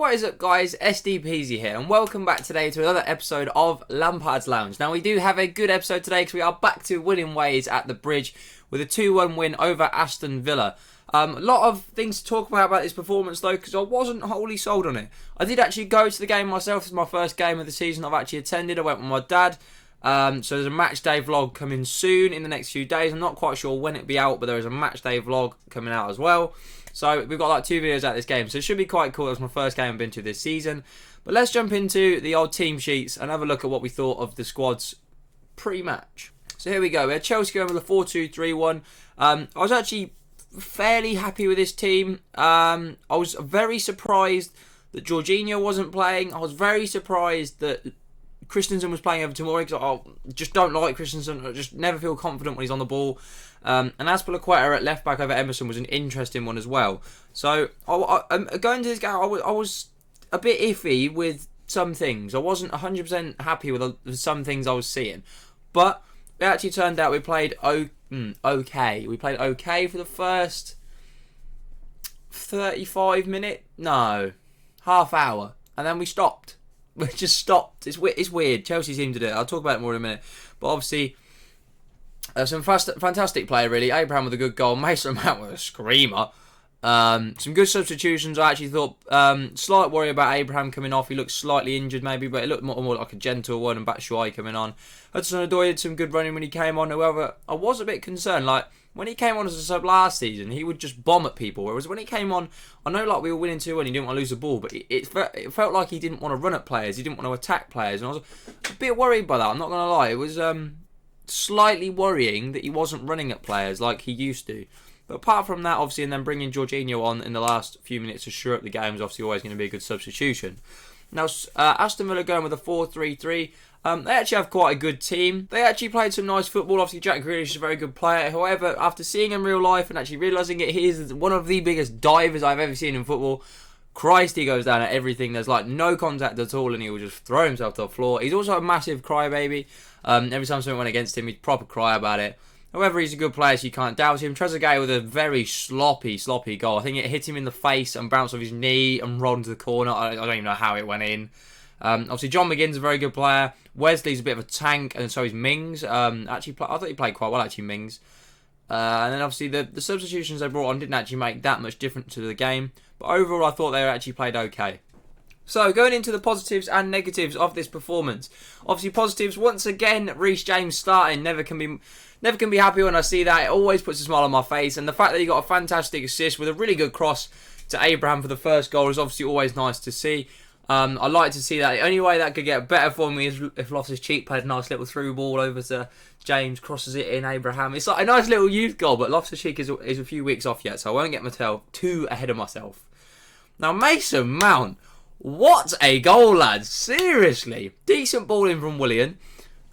What is up, guys? SDPeasy here, and welcome back today to another episode of Lampard's Lounge. Now, we do have a good episode today because we are back to winning ways at the bridge with a 2-1 win over Aston Villa. A lot of things to talk about this performance, though, because I wasn't wholly sold on it. I did actually go to the game myself. It's my first game of the season I've actually attended. I went with my dad. So there's a match day vlog coming soon in the next few days. I'm not quite sure when it'll be out, but there is a match day vlog coming out as well. So we've got like 2 videos at this game, so it should be quite cool. It was my first game I've been to this season. But let's jump into the old team sheets and have a look at what we thought of the squad's pre-match. So here we go. We had Chelsea going with a 4-2-3-1. I was actually fairly happy with this team. I was very surprised that Jorginho wasn't playing. I was very surprised that Christensen was playing over tomorrow because I just don't like Christensen. I just never feel confident when he's on the ball. And Azpilicueta at left back over Emerson was an interesting one as well. So going to this game, I was a bit iffy with some things. I wasn't 100% happy with some things I was seeing, but it actually turned out we played okay. We played okay for the first 35 minutes, no, half hour, and then we stopped. We just stopped. It's weird. Chelsea seem to do it. I'll talk about it more in a minute. But obviously, some fantastic play, really. Abraham with a good goal. Mason Mount with a screamer. Some good substitutions. I actually thought slight worry about Abraham coming off. He looked slightly injured maybe, but it looked more like a gentle one. And Batshuayi coming on. Hudson-Odoi did some good running when he came on. However, I was a bit concerned. Like, when he came on as a sub last season, he would just bomb at people. Whereas when he came on, I know like we were winning 2-1, he didn't want to lose the ball, but it felt like he didn't want to run at players. He didn't want to attack players. And I was a bit worried by that. I'm not going to lie. It was slightly worrying that he wasn't running at players like he used to. But apart from that, obviously, and then bringing Jorginho on in the last few minutes to shore up the game is obviously always going to be a good substitution. Now, Aston Villa going with a 4-3-3. They actually have quite a good team. They actually played some nice football. Obviously, Jack Grealish is a very good player. However, after seeing him in real life and actually realising it, he is one of the biggest divers I've ever seen in football. Christ, he goes down at everything. There's like no contact at all and he will just throw himself to the floor. He's also a massive crybaby. Every time something went against him, he'd proper cry about it. However, he's a good player, so you can't doubt him. Trezeguet with a very sloppy goal. I think it hit him in the face and bounced off his knee and rolled into the corner. I don't even know how it went in. Obviously, John McGinn's a very good player. Wesley's a bit of a tank, and so is Mings. I thought he played quite well, actually, Mings. And then, obviously, the substitutions they brought on didn't actually make that much difference to the game. But overall, I thought they actually played okay. So, going into the positives and negatives of this performance. Obviously, positives, once again, Reece James starting. Never can be happy when I see that. It always puts a smile on my face. And the fact that he got a fantastic assist with a really good cross to Abraham for the first goal is obviously always nice to see. I like to see that. The only way that could get better for me is if Loftus-Cheek played a nice little through ball over to James, crosses it in, Abraham. It's like a nice little youth goal, but Loftus-Cheek is a few weeks off yet, so I won't get myself too ahead of myself. Now, Mason Mount, what a goal, lads. Seriously. Decent ball in from Willian.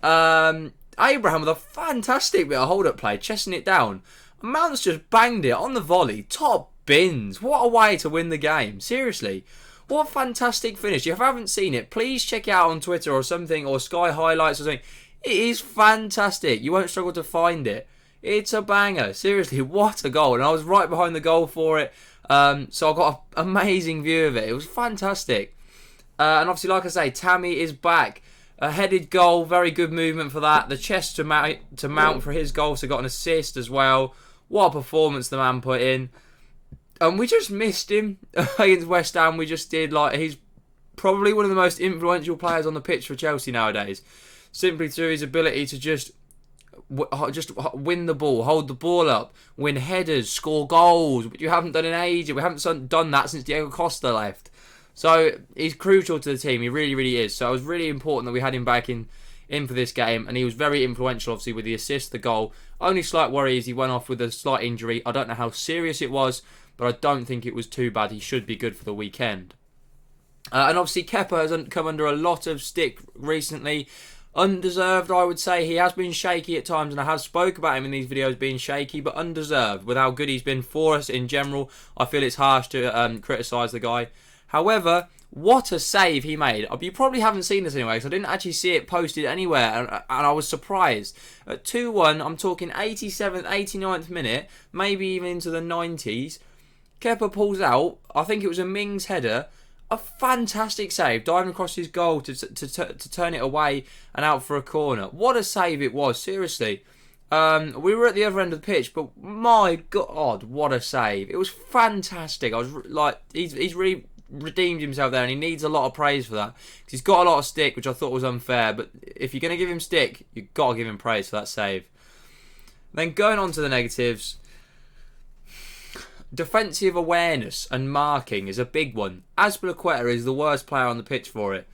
Abraham with a fantastic bit of hold-up play, chesting it down. Mount's just banged it on the volley. Top bins. What a way to win the game. Seriously. What a fantastic finish. If you haven't seen it, please check it out on Twitter or something, or Sky Highlights or something. It is fantastic. You won't struggle to find it. It's a banger. Seriously, what a goal. And I was right behind the goal for it. So I got an amazing view of it. It was fantastic. And obviously, like I say, Tammy is back. A headed goal, very good movement for that. The chest to Mount for his goal, so got an assist as well. What a performance the man put in. And we just missed him against West Ham. We just did. Like, he's probably one of the most influential players on the pitch for Chelsea nowadays. Simply through his ability to just win the ball, hold the ball up, win headers, score goals, which you haven't done in ages. We haven't done that since Diego Costa left. So he's crucial to the team. He really, really is. So it was really important that we had him back in for this game, and he was very influential, obviously, with the assist, the goal. Only slight worry is he went off with a slight injury. I don't know how serious it was, but I don't think it was too bad. He should be good for the weekend. And obviously, Kepa has come under a lot of stick recently. Undeserved, I would say. He has been shaky at times, and I have spoke about him in these videos being shaky, but undeserved. With how good he's been for us in general, I feel it's harsh to criticise the guy. However, what a save he made. You probably haven't seen this anyway, because I didn't actually see it posted anywhere, and I was surprised. At 2-1, I'm talking 87th, 89th minute, maybe even into the 90s. Kepa pulls out, I think it was a Mings header, A fantastic save, diving across his goal to turn it away and out for a corner. What a save it was, seriously. We were at the other end of the pitch, but my God, what a save. It was fantastic. I was like, he's really redeemed himself there, and he needs a lot of praise for that. Because he's got a lot of stick, which I thought was unfair, but if you're going to give him stick, you've got to give him praise for that save. Then going on to the negatives, defensive awareness and marking is a big one. Azpilicueta is the worst player on the pitch for it.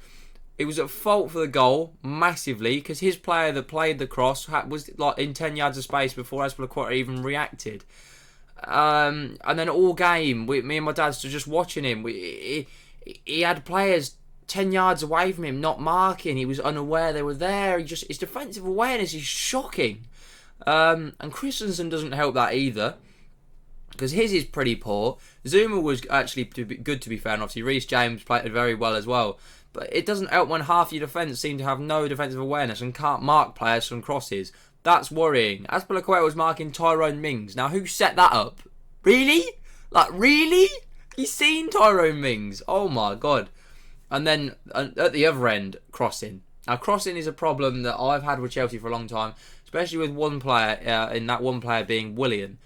He was at fault for the goal massively because his player that played the cross was like in 10 yards of space before Azpilicueta even reacted. And then all game, me and my dad stood just watching him. He had players 10 yards away from him not marking. He was unaware they were there. His defensive awareness is shocking. And Christensen doesn't help that either, because his is pretty poor. Zuma was actually good, to be fair, and obviously Reece James played very well as well. But it doesn't help when half your defence seem to have no defensive awareness and can't mark players from crosses. That's worrying. Azpilicueta was marking Tyrone Mings. Now, who set that up? Really? Like, really? He's seen Tyrone Mings. Oh my God. And then at the other end, crossing. Now, crossing is a problem that I've had with Chelsea for a long time, especially with one player, in that one player being Willian.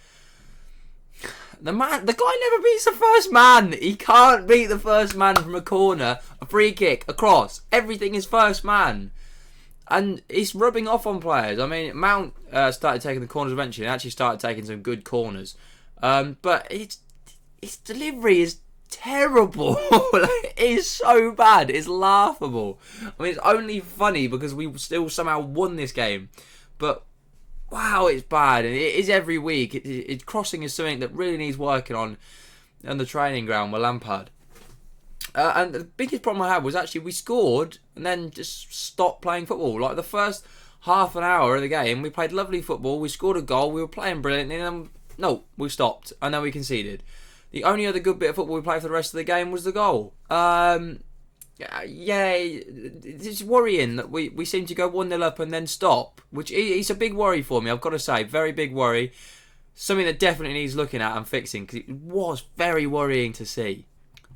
The guy never beats the first man. He can't beat the first man from a corner, a free kick, a cross. Everything is first man. And it's rubbing off on players. I mean, Mount started taking the corners eventually and actually started taking some good corners. But his delivery is terrible. It is so bad. It's laughable. I mean, it's only funny because we still somehow won this game. But wow, it's bad, and it is every week. Crossing is something that really needs working on the training ground with Lampard. And the biggest problem I had was actually we scored and then just stopped playing football. Like the first half an hour of the game, we played lovely football. We scored a goal. We were playing brilliantly, and then we stopped, and then we conceded. The only other good bit of football we played for the rest of the game was the goal. Yeah, it's worrying that we seem to go 1-0 up and then stop, which is a big worry for me, I've got to say. Very big worry. Something that definitely needs looking at and fixing, because it was very worrying to see.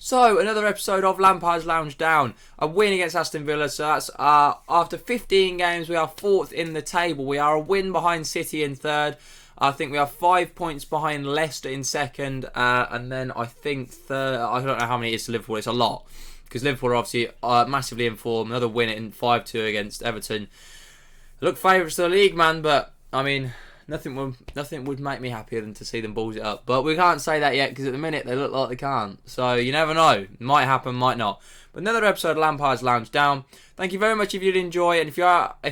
So, another episode of Lampard's Lounge Down. A win against Aston Villa, so that's after 15 games, we are 4th in the table. We are a win behind City in 3rd. I think we are 5 points behind Leicester in 2nd, and then I think 3rd, I don't know how many it is to Liverpool, it's a lot. Because Liverpool are obviously massively in form. Another win in 5-2 against Everton. Look favourites to the league, man, but I mean, nothing would make me happier than to see them balls it up. But we can't say that yet because at the minute they look like they can't. So you never know. Might happen, might not. But another episode of Lampard's Lounge Down. Thank you very much if you did enjoy, and if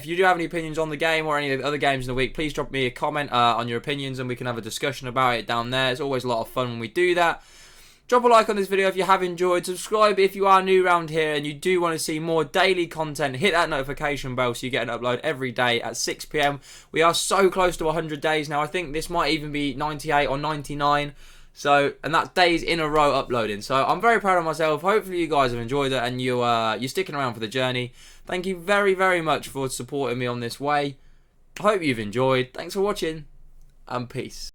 you do have any opinions on the game or any of the other games in the week, please drop me a comment on your opinions and we can have a discussion about it down there. It's always a lot of fun when we do that. Drop a like on this video if you have enjoyed. Subscribe if you are new around here and you do want to see more daily content. Hit that notification bell so you get an upload every day at 6 PM. We are so close to 100 days now. I think this might even be 98 or 99. So, and that's days in a row uploading. So I'm very proud of myself. Hopefully you guys have enjoyed it and you're sticking around for the journey. Thank you very, very much for supporting me on this way. I hope you've enjoyed. Thanks for watching and peace.